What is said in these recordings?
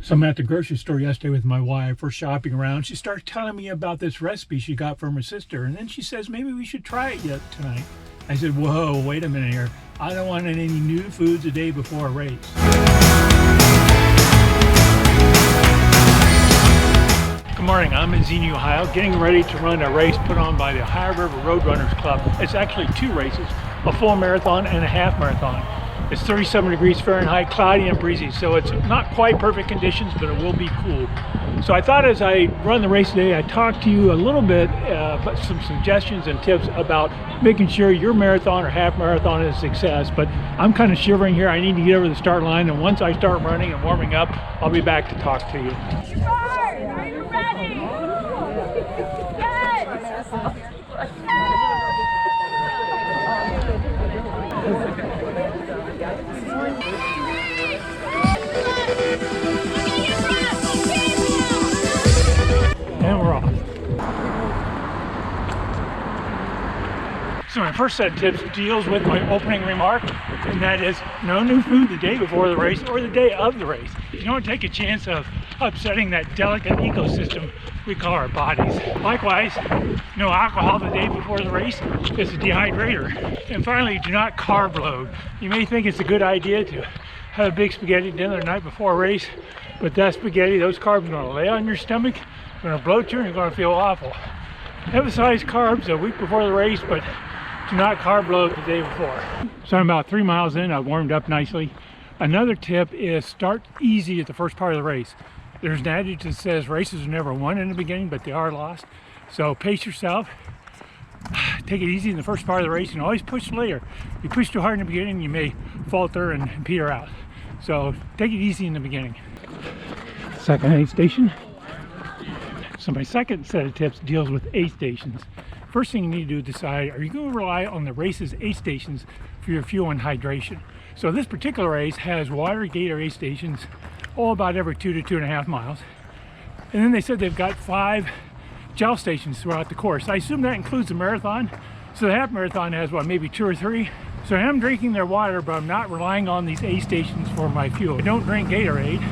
So I'm at the grocery store yesterday with my wife. We're shopping around. She started telling me about this recipe she got from her sister. And then she says, maybe we should try it yet tonight. I said, whoa, wait a minute here. I don't want any new foods a day before a race. Good morning, I'm in Xenia, Ohio, getting ready to run a race put on by the Ohio River Road Runners Club. It's actually two races, a full marathon and a half marathon. It's 37 degrees Fahrenheit, cloudy and breezy, so it's not quite perfect conditions, but it will be cool. So I thought as I run the race today, I'd talk to you a little bit about some suggestions and tips about making sure your marathon or half marathon is a success. But I'm kind of shivering here. I need to get over the start line, and once I start running and warming up, I'll be back to talk to you. Are you ready? And we're off. So my first set of tips deals with my opening remark, and that is no new food the day before the race or the day of the race. You don't want to take a chance of upsetting that delicate ecosystem we call our bodies. Likewise, no alcohol the day before the race is a dehydrator. And finally, do not carb load. You may think it's a good idea to have a big spaghetti dinner the night before a race, but that spaghetti, those carbs are going to lay on your stomach, going to bloat you, and you're going to feel awful. Emphasize carbs a week before the race, but do not carb load the day before. So I'm about 3 miles in. I've warmed up nicely. Another tip is start easy at the first part of the race. There's an adage that says races are never won in the beginning, but they are lost. So pace yourself. Take it easy in the first part of the race and always push later. If you push too hard in the beginning, you may falter and peter out. So take it easy in the beginning. Second aid station. So my second set of tips deals with aid stations. First thing you need to do is decide, are you going to rely on the race's aid stations for your fuel and hydration? So this particular race has water Gatorade stations all about every 2 to 2.5 miles. And then they said they've got 5 gel stations throughout the course. I assume that includes the marathon. So the half marathon has, what, maybe 2 or 3? So I am drinking their water, but I'm not relying on these aid stations for my fuel. I don't drink Gatorade,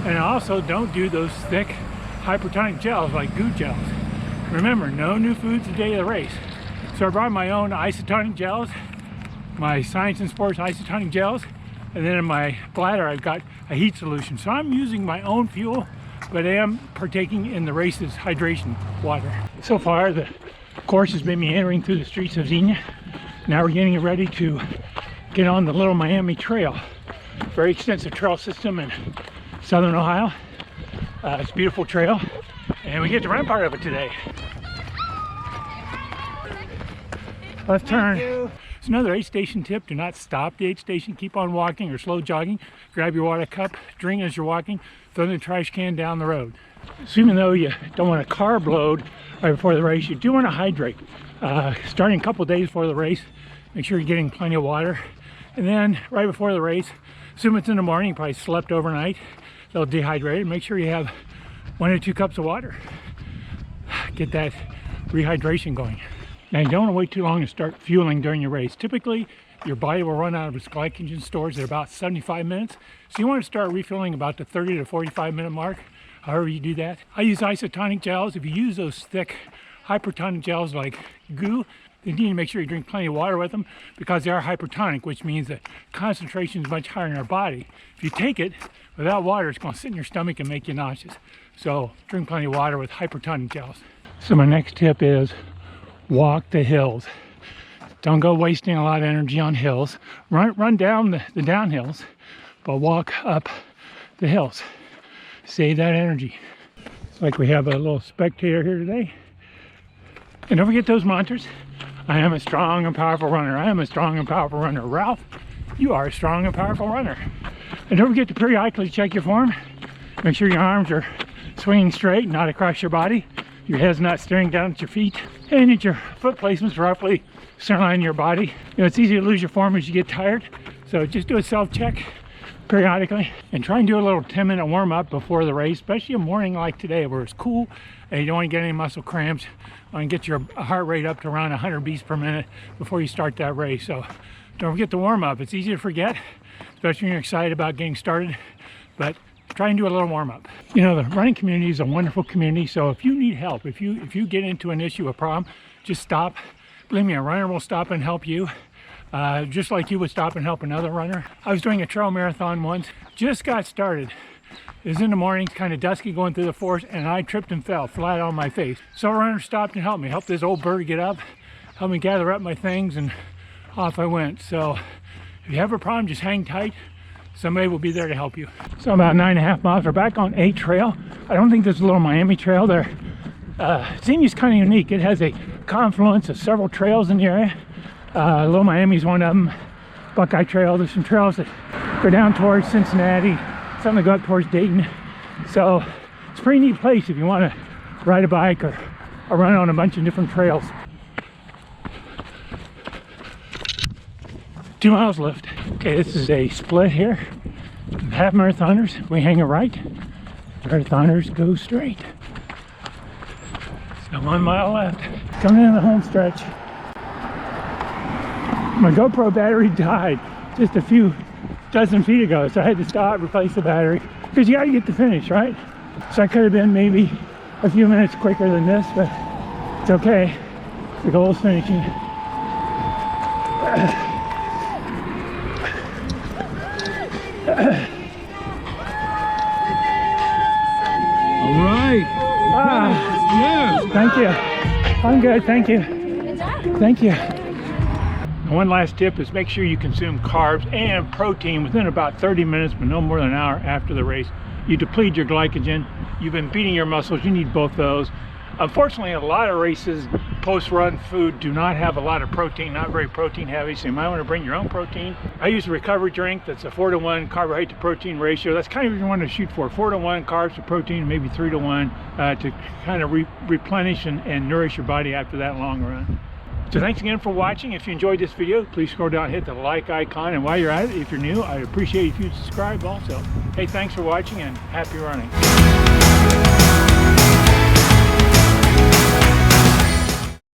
and I also don't do those thick hypertonic gels like goo gels. Remember, no new foods the day of the race. So I brought my own isotonic gels, my Science and Sports isotonic gels, and then in my bladder I've got a heat solution. So I'm using my own fuel, but I am partaking in the race's hydration water. So far the course has been meandering through the streets of Xenia. Now we're getting ready to get on the Little Miami Trail. Very extensive trail system in southern Ohio. It's a beautiful trail, and we get to run part of it today. Left turn. It's another aid station tip. Do not stop the aid station. Keep on walking or slow jogging. Grab your water cup, drink as you're walking, throw the trash can down the road. So even though you don't want to carb load right before the race, you do want to hydrate. Starting a couple days before the race, make sure you're getting plenty of water. And then right before the race, assume it's in the morning, you probably slept overnight, they'll dehydrate. Make sure you have 1 or 2 cups of water. Get that rehydration going. Now you don't want to wait too long to start fueling during your race. Typically, your body will run out of its glycogen stores at about 75 minutes. So you want to start refilling about the 30 to 45 minute mark, however you do that. I use isotonic gels. If you use those thick hypertonic gels like goo, you need to make sure you drink plenty of water with them because they are hypertonic, which means the concentration is much higher in our body. If you take it without water, it's going to sit in your stomach and make you nauseous. So drink plenty of water with hypertonic gels. So my next tip is walk the hills. Don't go wasting a lot of energy on hills. Run down the downhills, but walk up the hills. Save that energy. It's like we have a little spectator here today. And don't forget those mantras. I am a strong and powerful runner. I am a strong and powerful runner. Ralph, you are a strong and powerful runner. And don't forget to periodically check your form. Make sure your arms are swinging straight, not across your body. Your head's not staring down at your feet. And that your foot placement's roughly centerline your body. You know, it's easy to lose your form as you get tired. So just do a self-check periodically. And try and do a little 10-minute warm-up before the race, especially a morning like today where it's cool and you don't want to get any muscle cramps. You want to get your heart rate up to around 100 beats per minute before you start that race. So don't forget the warm-up. It's easy to forget, especially when you're excited about getting started. But try and do a little warm-up. You know, the running community is a wonderful community, so if you need help, if you get into an issue, a problem, just stop. Believe me, a runner will stop and help you, just like you would stop and help another runner. I was doing a trail marathon once, just got started. It was in the morning, kind of dusky, going through the forest, and I tripped and fell flat on my face. So a runner stopped and helped me, helped this old bird get up, helped me gather up my things, and off I went. So if you have a problem, just hang tight. Somebody will be there to help you. So about 9.5 miles, we're back on a trail. I don't think there's a Little Miami trail there. Xenia's kind of unique. It has a confluence of several trails in the area. Little Miami's one of them. Buckeye Trail. There's some trails that go down towards Cincinnati, some that go up towards Dayton. So it's a pretty neat place if you want to ride a bike or run on a bunch of different trails. 2 miles left. Okay, this is a split here. Half marathoners, we hang a right. Marathoners go straight. So 1 mile left. Coming in the home stretch. My GoPro battery died just a few dozen feet ago, so I had to stop, replace the battery, because you gotta get to finish, right? So I could have been maybe a few minutes quicker than this, but it's okay. The goal is finishing. All right. Ah, thank you. I'm good, thank you. Thank you. One last tip is make sure you consume carbs and protein within about 30 minutes, but no more than an hour after the race. You deplete your glycogen. You've been beating your muscles. You need both those. Unfortunately, a lot of races, post-run food do not have a lot of protein, not very protein heavy, so you might want to bring your own protein. I use a recovery drink that's a 4-to-1 carbohydrate to protein ratio. That's kind of what you want to shoot for, 4-to-1 carbs to protein, maybe 3-to-1 to kind of replenish and nourish your body after that long run. So thanks again for watching. If you enjoyed this video, please scroll down and hit the like icon. And while you're at it, if you're new, I'd appreciate if you'd subscribe also. Hey, thanks for watching and happy running.